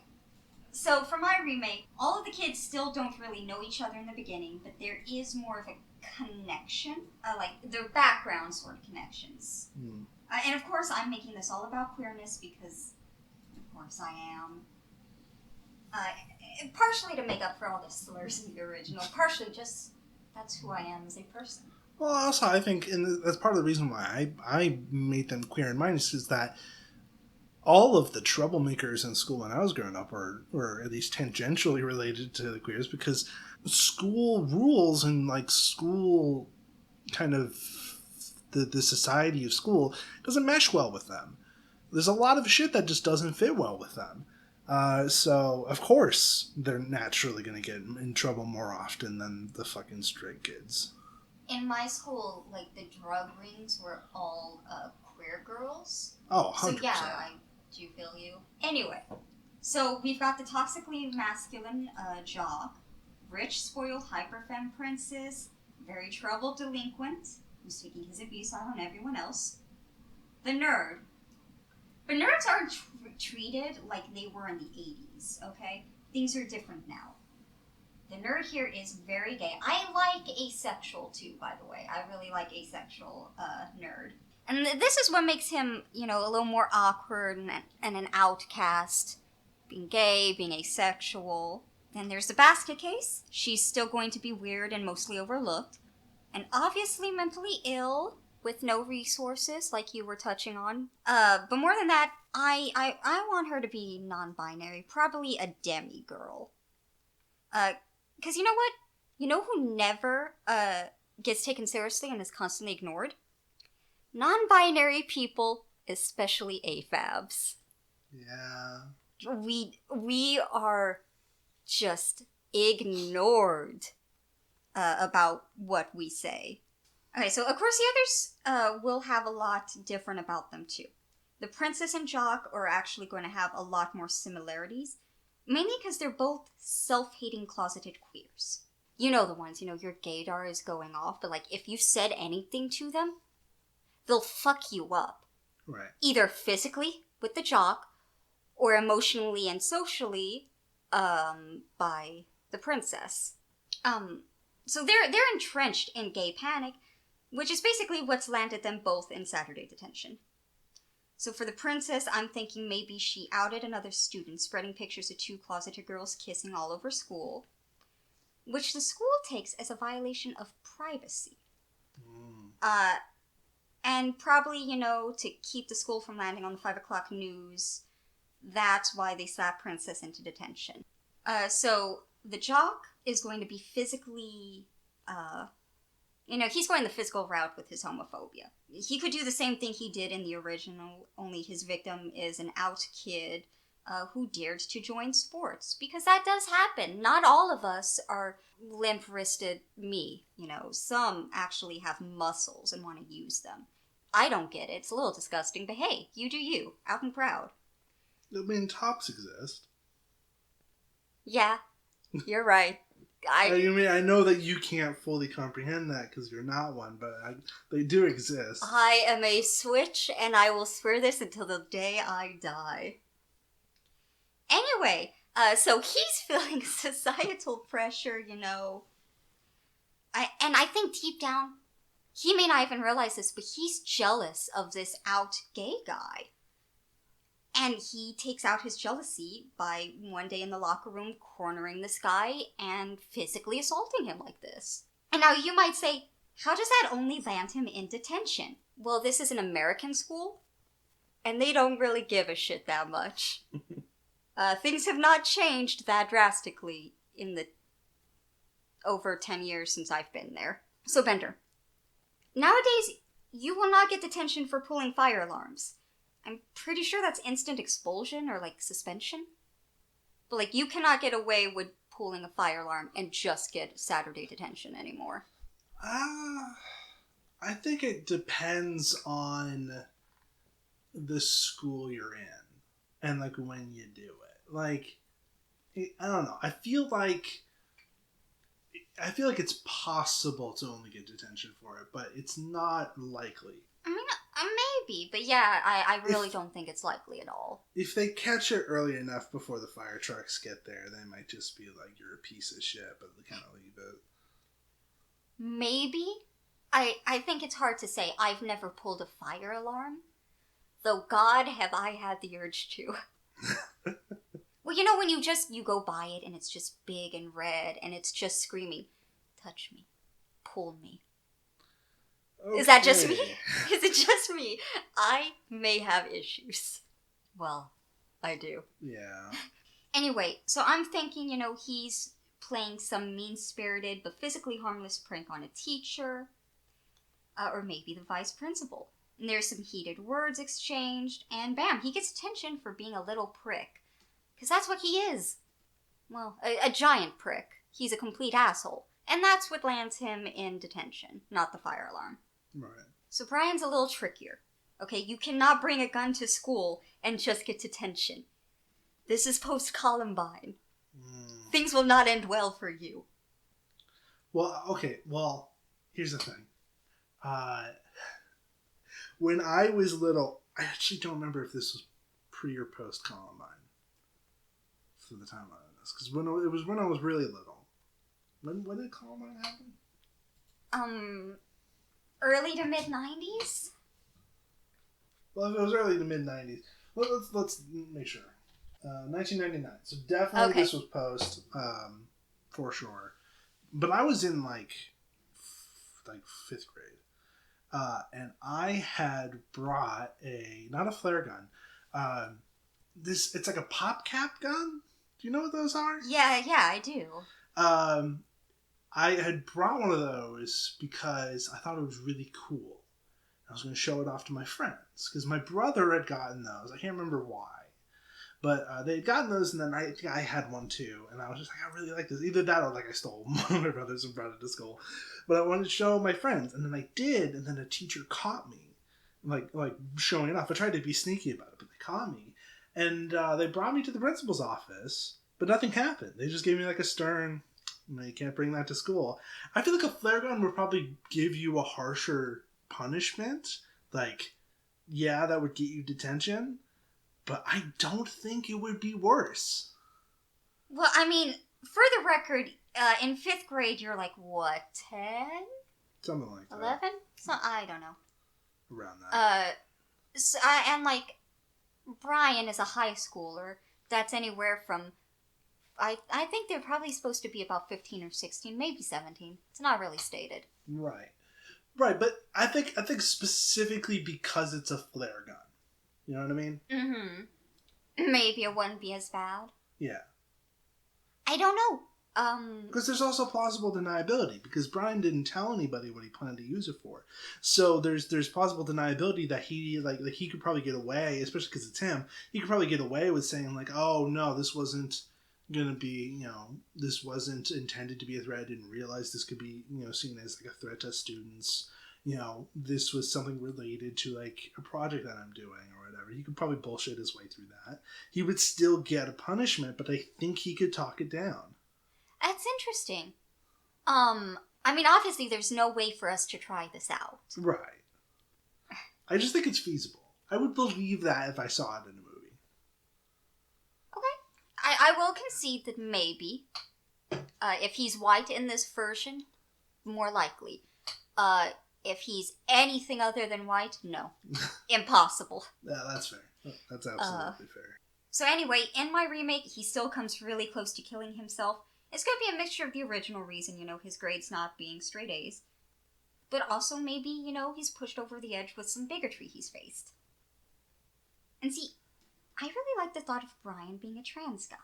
So for my remake, all of the kids still don't really know each other in the beginning, but there is more of a connection. Like, their background sort of connections. And of course, I'm making this all about queerness because, of course, I am. Partially to make up for all the slurs in the original. Partially just, that's who I am as a person. Well, also, I think, and that's part of the reason why I made them queer in mind, is that all of the troublemakers in school when I was growing up were at least tangentially related to the queers, because school rules and, like, school kind of the society of school doesn't mesh well with them. There's a lot of shit that just doesn't fit well with them. So, of course, they're naturally going to get in trouble more often than the fucking straight kids. In my school, like, the drug rings were all queer girls. Oh, 100%. So, yeah, I do feel you. Anyway, so we've got the toxically masculine jock, rich, spoiled, hyper-femme princess, very troubled delinquent, who's taking his abuse out on everyone else. The nerd. But nerds aren't treated like they were in the 80s, okay? Things are different now. The nerd here is very gay. I like asexual too, by the way. I really like asexual nerd. And this is what makes him, a little more awkward and an outcast. Being gay, being asexual. Then there's the basket case. She's still going to be weird and mostly overlooked. And obviously mentally ill, with no resources, like you were touching on. But more than that, I want her to be non-binary. Probably a demi-girl. Because you know what? You know who never gets taken seriously and is constantly ignored? Non-binary people, especially AFABs. Yeah. We are just ignored about what we say. Okay, so of course the others will have a lot different about them too. The princess and jock are actually going to have a lot more similarities. Mainly because they're both self-hating closeted queers. You know the ones, your gaydar is going off, but, like, if you said anything to them, they'll fuck you up. Right. Either physically, with the jock, or emotionally and socially, by the princess. So they're entrenched in gay panic, which is basically what's landed them both in Saturday detention. So for the princess, I'm thinking maybe she outed another student, spreading pictures of two closeted girls kissing all over school, which the school takes as a violation of privacy. And probably, to keep the school from landing on the 5 o'clock news, that's why they slapped Princess into detention. So the jock is going to be physically You know, he's going the physical route with his homophobia. He could do the same thing he did in the original, only his victim is an out kid who dared to join sports. Because that does happen. Not all of us are limp-wristed me, you know. Some actually have muscles and want to use them. I don't get it. It's a little disgusting, but hey, you do you. Out and proud. I mean, tops exist. Yeah, you're right. I know that you can't fully comprehend that because you're not one, but they do exist. I am a switch, and I will swear this until the day I die. Anyway, so he's feeling societal pressure, you know. I think deep down, he may not even realize this, but he's jealous of this out gay guy. And he takes out his jealousy by one day in the locker room cornering this guy and physically assaulting him like this. And now you might say, how does that only land him in detention? Well, this is an American school, and they don't really give a shit that much. Things have not changed that drastically in the over 10 years since I've been there. So, Bender, nowadays, you will not get detention for pulling fire alarms. I'm pretty sure that's instant expulsion or, like, suspension. But, like, you cannot get away with pulling a fire alarm and just get Saturday detention anymore. I think it depends on the school you're in and, like, when you do it. Like, I don't know. I feel like it's possible to only get detention for it, but it's not likely. I mean, maybe, but yeah, I really don't think it's likely at all. If they catch it early enough before the fire trucks get there, they might just be like, you're a piece of shit, but they kind of leave it. Maybe. I think it's hard to say. I've never pulled a fire alarm. Though, God, have I had the urge to. Well, you know when you go by it and it's just big and red and it's just screaming, touch me, pull me. Okay. Is that just me? Is it just me? I may have issues. Well, I do. Yeah. Anyway, so I'm thinking, you know, he's playing some mean-spirited but physically harmless prank on a teacher. Or maybe the vice principal. And there's some heated words exchanged, and bam, he gets attention for being a little prick. Because that's what he is. Well, a giant prick. He's a complete asshole. And that's what lands him in detention, not the fire alarm. Right. So Brian's a little trickier. Okay, you cannot bring a gun to school and just get detention. This is post-Columbine. Things will not end well for you. Well, okay, here's the thing. When I was little, I actually don't remember if this was pre or post-Columbine. For the timeline on this, because it was when I was really little. When did Columbine happen? Early to mid 90s. Well, if it was early to mid 90s, let's make sure. 1999. So definitely okay. This was post, for sure. But I was in like 5th grade, and I had brought not a flare gun. It's like a pop cap gun. Do you know what those are? Yeah, I do. I had brought one of those because I thought it was really cool. I was going to show it off to my friends because my brother had gotten those. I can't remember why. But they had gotten those, and then I had one too. And I was just like, I really like this. Either that or like I stole one of my brothers and brought it to school. But I wanted to show my friends. And then I did, and then a teacher caught me. Like showing it off. I tried to be sneaky about it, but they caught me. And they brought me to the principal's office, but nothing happened. They just gave me like a stern, you can't bring that to school. I feel like a flare gun would probably give you a harsher punishment. Like, yeah, that would get you detention, but I don't think it would be worse. Well, I mean, for the record, in 5th grade, you're like, what, 10? Something like that. 11? So, I don't know. Around that. And like, Brian is a high schooler. That's anywhere from, I think they're probably supposed to be about 15 or 16, maybe 17. It's not really stated. Right, but I think specifically because it's a flare gun. You know what I mean? Mm-hmm. Maybe it wouldn't be as bad. Yeah. I don't know. Because there's also plausible deniability, because Brian didn't tell anybody what he planned to use it for. So there's plausible deniability that he he could probably get away, especially because it's him. He could probably get away with saying like, "Oh no, this wasn't gonna be, this wasn't intended to be a threat. I didn't realize this could be, seen as like a threat to students. This was something related to like a project that I'm doing or whatever." He could probably bullshit his way through that. He would still get a punishment, but I think he could talk it down. That's interesting. I mean, obviously there's no way for us to try this out. Right. I just think it's feasible. I would believe that if I saw it in a movie. Okay. I will concede that maybe. If he's white in this version, more likely. If he's anything other than white, no. Impossible. Yeah, that's fair. That's absolutely fair. So anyway, in my remake, he still comes really close to killing himself. It's going to be a mixture of the original reason, his grades not being straight A's. But also maybe, he's pushed over the edge with some bigotry he's faced. And see, I really like the thought of Brian being a trans guy.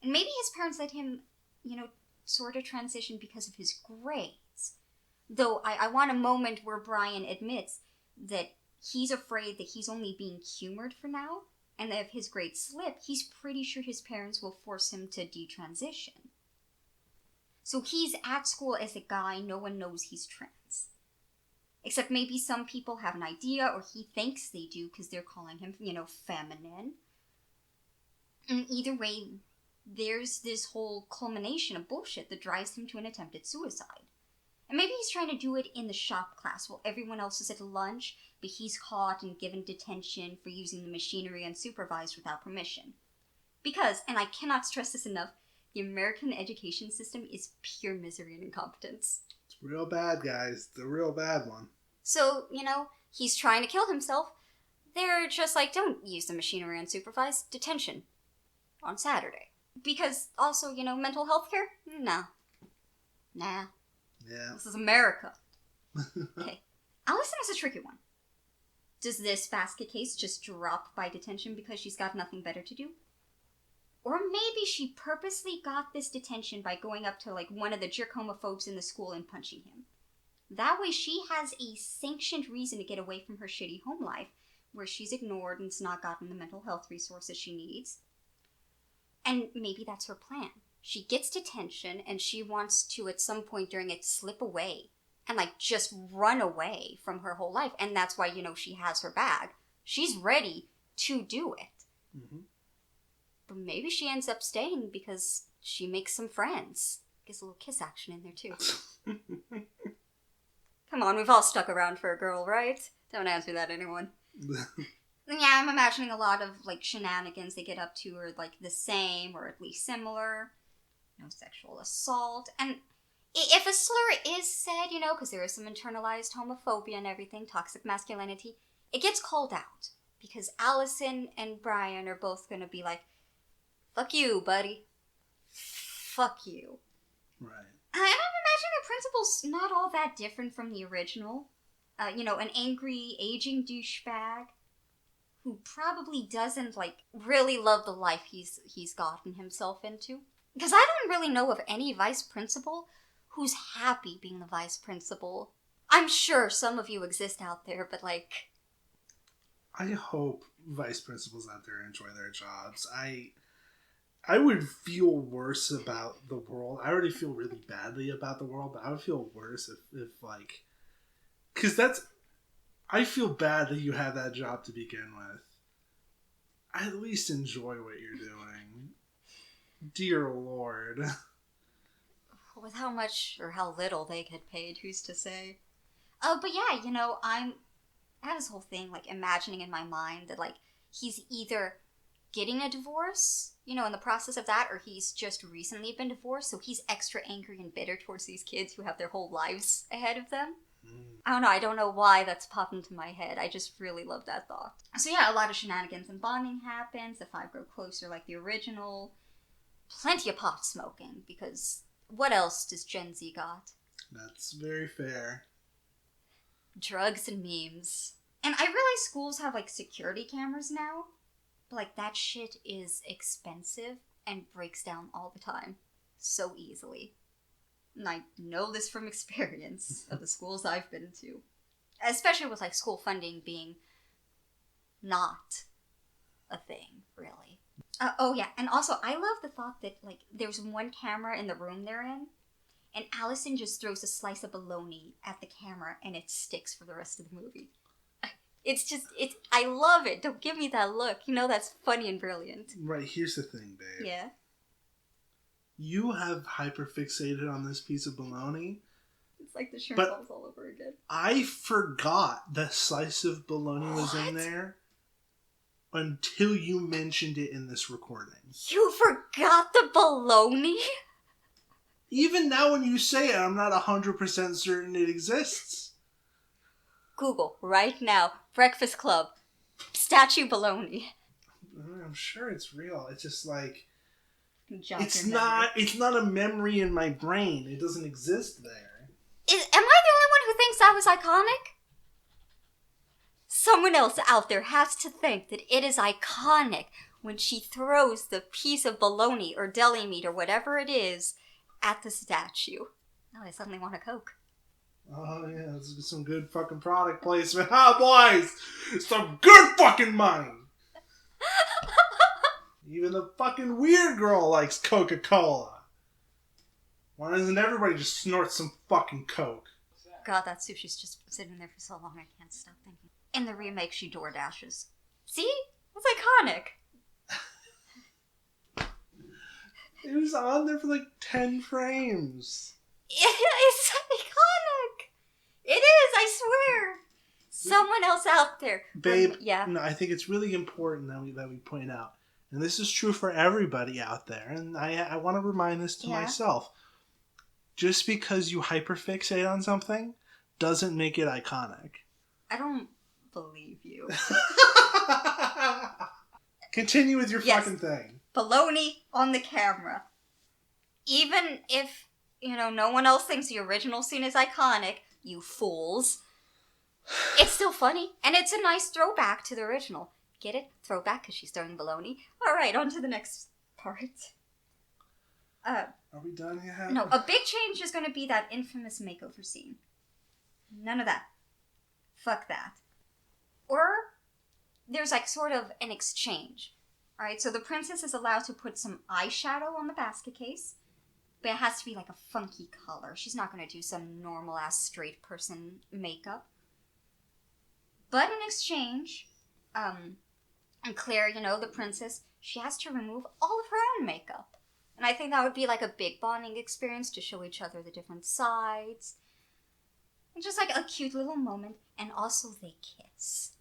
And maybe his parents let him, sort of transition because of his grades. Though I want a moment where Brian admits that he's afraid that he's only being humored for now. And that if his grades slip, he's pretty sure his parents will force him to detransition. So he's at school as a guy, no one knows he's trans. Except maybe some people have an idea, or he thinks they do, because they're calling him, feminine. And either way, there's this whole culmination of bullshit that drives him to an attempted suicide. And maybe he's trying to do it in the shop class while everyone else is at lunch, but he's caught and given detention for using the machinery unsupervised without permission. Because, and I cannot stress this enough, the American education system is pure misery and incompetence. It's real bad, guys. It's a real bad one. So, he's trying to kill himself. They're just like, don't use the machinery unsupervised. Detention. On Saturday. Because, also, mental health care? Nah. Yeah. This is America. Okay. Allison is a tricky one. Does this basket case just drop by detention because she's got nothing better to do? Or maybe she purposely got this detention by going up to one of the jerk homophobes in the school and punching him. That way she has a sanctioned reason to get away from her shitty home life, where she's ignored and's not gotten the mental health resources she needs. And maybe that's her plan. She gets detention, and she wants to, at some point during it, slip away and, just run away from her whole life. And that's why, she has her bag. She's ready to do it. Mm-hmm. But maybe she ends up staying because she makes some friends. Gets a little kiss action in there, too. Come on, we've all stuck around for a girl, right? Don't answer that, anyone. Yeah, I'm imagining a lot of, shenanigans they get up to are, the same or at least similar. No sexual assault. And if a slur is said, because there is some internalized homophobia and everything, toxic masculinity, it gets called out. Because Allison and Brian are both going to be like, fuck you, buddy. Fuck you. Right. And I'm imagining the principal's not all that different from the original. An angry, aging douchebag who probably doesn't, really love the life he's gotten himself into. Because I don't really know of any vice principal who's happy being the vice principal. I'm sure some of you exist out there, but I hope vice principals out there enjoy their jobs. I would feel worse about the world. I already feel really badly about the world, but I would feel worse if because I feel bad that you have that job to begin with. At least enjoy what you're doing. Dear Lord. With how much or how little they get paid, who's to say? But yeah, I have this whole thing, imagining in my mind that, he's either getting a divorce, in the process of that, or he's just recently been divorced, so he's extra angry and bitter towards these kids who have their whole lives ahead of them. I don't know why that's popped into my head. I just really love that thought. So yeah, a lot of shenanigans and bonding happens. The five grow closer like the original. Plenty of pot smoking, because what else does Gen Z got? That's very fair. Drugs and memes. And I realize schools have, security cameras now, but, that shit is expensive and breaks down all the time. so easily. And I know this from experience of the schools I've been to. Especially with, like, school funding being not a thing, really. Oh, yeah, and also, I love the thought that, like, there's one camera in the room they're in, and Allison just throws a slice of bologna at the camera, and it sticks for the rest of the movie. I love it. Don't give me that look. You know that's funny and brilliant. Right, here's the thing, babe. Yeah? You have hyperfixated on this piece of bologna. It's like the shrimp balls all over again. I forgot the slice of bologna was in there until you mentioned it in this recording. You forgot the bologna? Even now when you say it, I'm not 100% certain it exists. Google, right now, Breakfast Club, statue bologna. I'm sure it's real. It's just like... It's not a memory in my brain. It doesn't exist there. Am I the only one who thinks that was iconic? Someone else out there has to think that it is iconic when she throws the piece of bologna or deli meat or whatever it is at the statue. Oh, I suddenly want a Coke. Oh, yeah, this is some good fucking product placement. Ah, boys! Some good fucking money! Even the fucking weird girl likes Coca-Cola. Why doesn't everybody just snort some fucking Coke? God, that sushi's just been sitting there for so long I can't stop thinking. In the remake, she door dashes. See? That's iconic. It was on there for like 10 frames. It's iconic. It is, I swear. Someone else out there. Babe, yeah. No, I think it's really important that we point out, and this is true for everybody out there, and I want to remind this to myself. Just because you hyperfixate on something doesn't make it iconic. I don't believe you. Continue with your fucking thing. Bologna on the camera. Even if, no one else thinks the original scene is iconic, you fools, it's still funny, and it's a nice throwback to the original. Get it? Throwback because she's throwing bologna. Alright, on to the next part. Are we done yet? No, a big change is going to be that infamous makeover scene. None of that. Fuck that. Or there's like sort of an exchange. Alright, so the princess is allowed to put some eyeshadow on the basket case, but it has to be like a funky color. She's not going to do some normal-ass straight person makeup. But in exchange, and Claire, the princess, she has to remove all of her own makeup. And I think that would be like a big bonding experience to show each other the different sides. And just like a cute little moment. And also they kiss.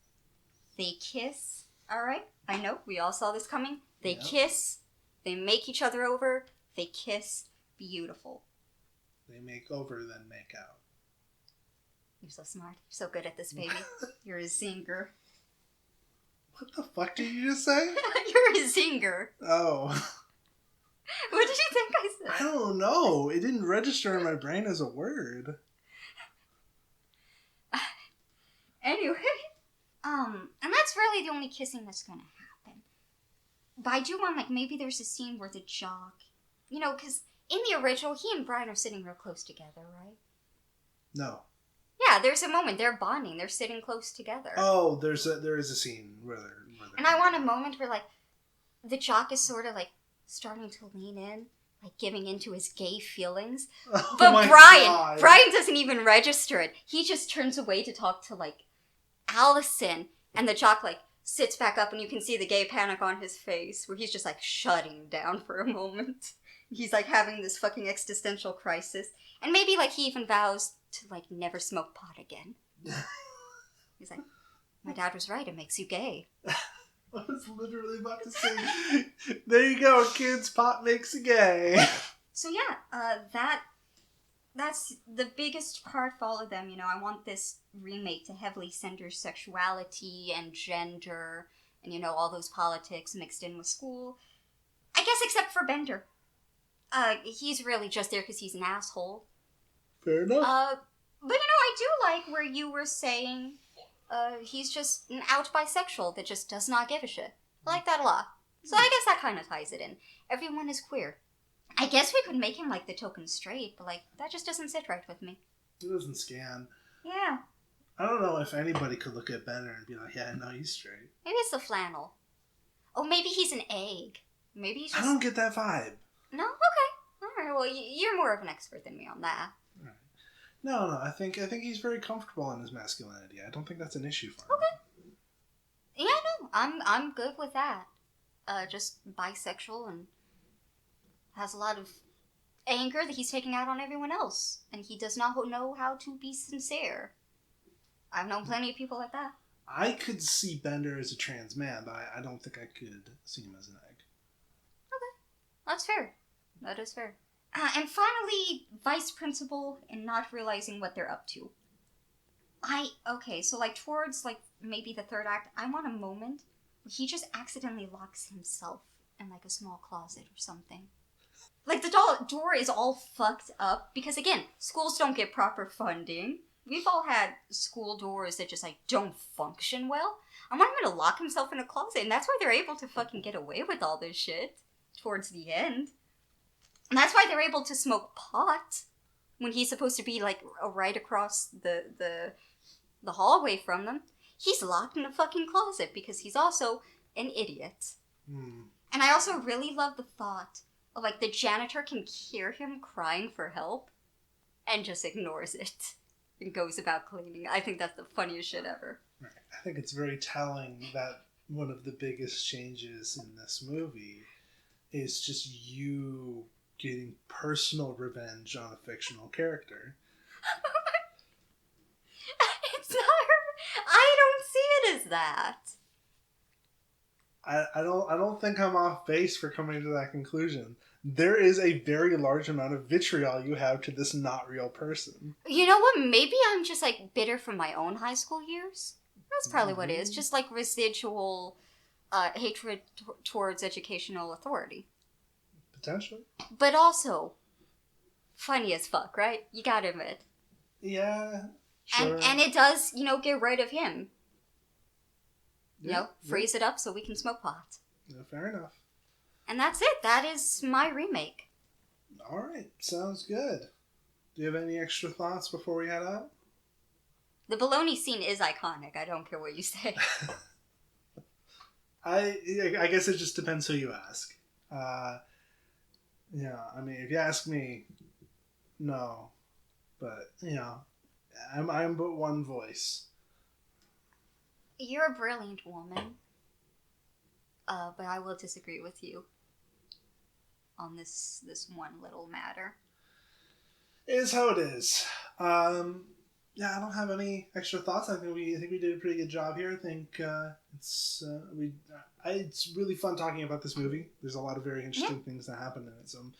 They kiss. Alright? I know, we all saw this coming. They kiss. They make each other over. They kiss. Beautiful. They make over, then make out. You're so smart. You're so good at this, baby. You're a zinger. What the fuck did you just say? You're a zinger. Oh. What did you think I said? I don't know. It didn't register in my brain as a word. Anyway. And that's really the only kissing that's gonna happen. But I do want, maybe there's a scene where the jock... because in the original, he and Brian are sitting real close together, right? No. Yeah, there's a moment. They're bonding. They're sitting close together. Oh, there is a scene where they're and I want a moment where, the jock is sort of, starting to lean in, giving into his gay feelings. Oh, but God. Brian doesn't even register it. He just turns away to talk to, Allison. And the jock, sits back up and you can see the gay panic on his face where he's just, shutting down for a moment. He's, having this fucking existential crisis. And maybe, he even vows to, never smoke pot again. He's like, my dad was right, it makes you gay. I was literally about to say, there you go, kids, pot makes you gay. So yeah, that's the biggest part for all of them. I want this remake to heavily center sexuality and gender and, all those politics mixed in with school. I guess except for Bender. He's really just there because he's an asshole. Fair enough. But I do like where you were saying, he's just an out bisexual that just does not give a shit. I like that a lot. So I guess that kind of ties it in. Everyone is queer. I guess we could make him like the token straight, but like that just doesn't sit right with me. It doesn't scan. Yeah. I don't know if anybody could look at Bender and be like, yeah, no, he's straight. Maybe it's the flannel. Oh, maybe he's an egg. Maybe he's just... I don't get that vibe. No? Okay. Alright, well, you're more of an expert than me on that. Right. No, I think he's very comfortable in his masculinity. I don't think that's an issue for him. Okay. Yeah, no, I'm good with that. Just bisexual and has a lot of anger that he's taking out on everyone else. And he does not know how to be sincere. I've known plenty of people like that. I could see Bender as a trans man, but I don't think I could see him as an egg. Okay. That's fair. That is fair. And finally, vice principal and not realizing what they're up to. Okay, so like towards like maybe the third act, I want a moment where he just accidentally locks himself in like a small closet or something. Like the door is all fucked up because again, schools don't get proper funding. We've all had school doors that just like don't function well. I want him to lock himself in a closet, and that's why they're able to fucking get away with all this shit towards the end. And that's why they're able to smoke pot when he's supposed to be like right across the hallway from them. He's locked in a fucking closet because he's also an idiot. And I also really love the thought of like the janitor can hear him crying for help and just ignores it and goes about cleaning. I think that's the funniest shit ever. Right. I think it's very telling that one of the biggest changes in this movie is just you getting personal revenge on a fictional character. It's not her. I don't see it as that. I don't think I'm off base for coming to that conclusion. There is a very large amount of vitriol you have to this not real person. You know what? Maybe I'm just like bitter from my own high school years. That's probably what it is. Just like residual hatred towards educational authority. Potentially. But also, funny as fuck, right? You gotta admit. Yeah, sure. And it does, get rid of him. Freeze it up so we can smoke pot. Yeah, fair enough. And that's it. That is my remake. All right. Sounds good. Do you have any extra thoughts before we head out? The bologna scene is iconic. I don't care what you say. I guess it just depends who you ask. If you ask me, no. But, I'm but one voice. You're a brilliant woman. But I will disagree with you on this one little matter. It is how it is. I don't have any extra thoughts. I think we did a pretty good job here. I think it's really fun talking about this movie. There's a lot of very interesting things that happen in it. So I'm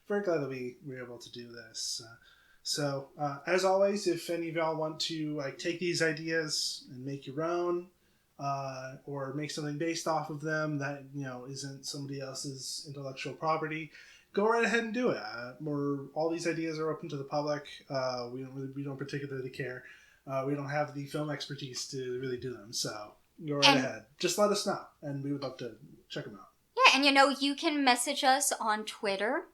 very glad that we were able to do this. So as always, if any of y'all want to take these ideas and make your own, or make something based off of them that isn't somebody else's intellectual property, go right ahead and do it. All these ideas are open to the public. We don't particularly care. We don't have the film expertise to really do them, so go right ahead. Just let us know, and we would love to check them out. Yeah, and you can message us on Twitter,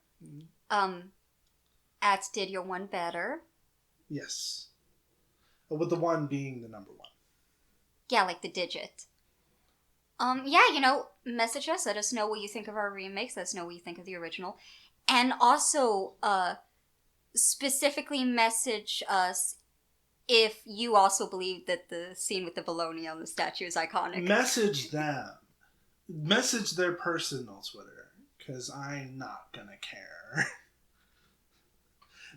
at Did Your One Better. Yes, with the one being the number one. Yeah, like the digit. Message us. Let us know what you think of our remakes. Let us know what you think of the original. And also, specifically message us if you also believe that the scene with the bologna on the statue is iconic. Message them. Message their personal Twitter, because I'm not going to care.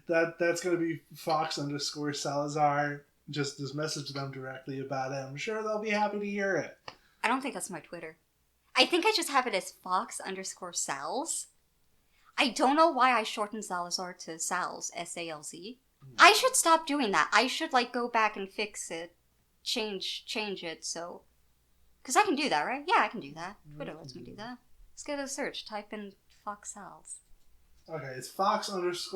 That's going to be Fox_Salazar. Just message them directly about it. I'm sure they'll be happy to hear it. I don't think that's my Twitter. I think I just have it as Fox_Sals. I don't know why I shortened Salazar to Sals, S-A-L-Z. I should stop doing that. I should go back and fix it. Change it, so... Because I can do that, right? Yeah, I can do that. Twitter lets me do that. Let's go to the search. Type in Fox Sals. Okay, it's Fox_Salz.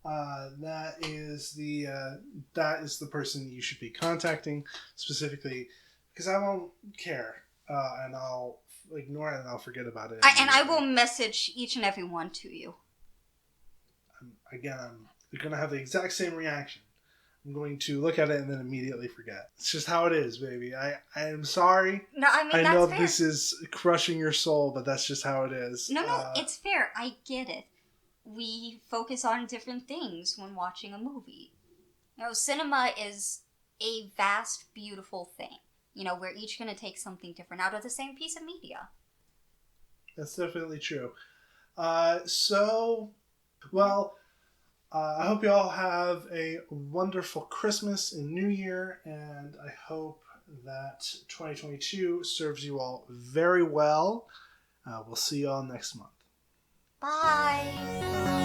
That is the person you should be contacting specifically, because I won't care, and I'll ignore it and I'll forget about it. And I will message each and every one to you. I'm going to have the exact same reaction. I'm going to look at it and then immediately forget. It's just how it is, baby. I am sorry. No, I mean, I that's know fair. this is crushing your soul, but that's just how it is. No, it's fair. I get it. We focus on different things when watching a movie. Cinema is a vast, beautiful thing. We're each going to take something different out of the same piece of media. That's definitely true. I hope you all have a wonderful Christmas and New Year, and I hope that 2022 serves you all very well. We'll see you all next month. Bye!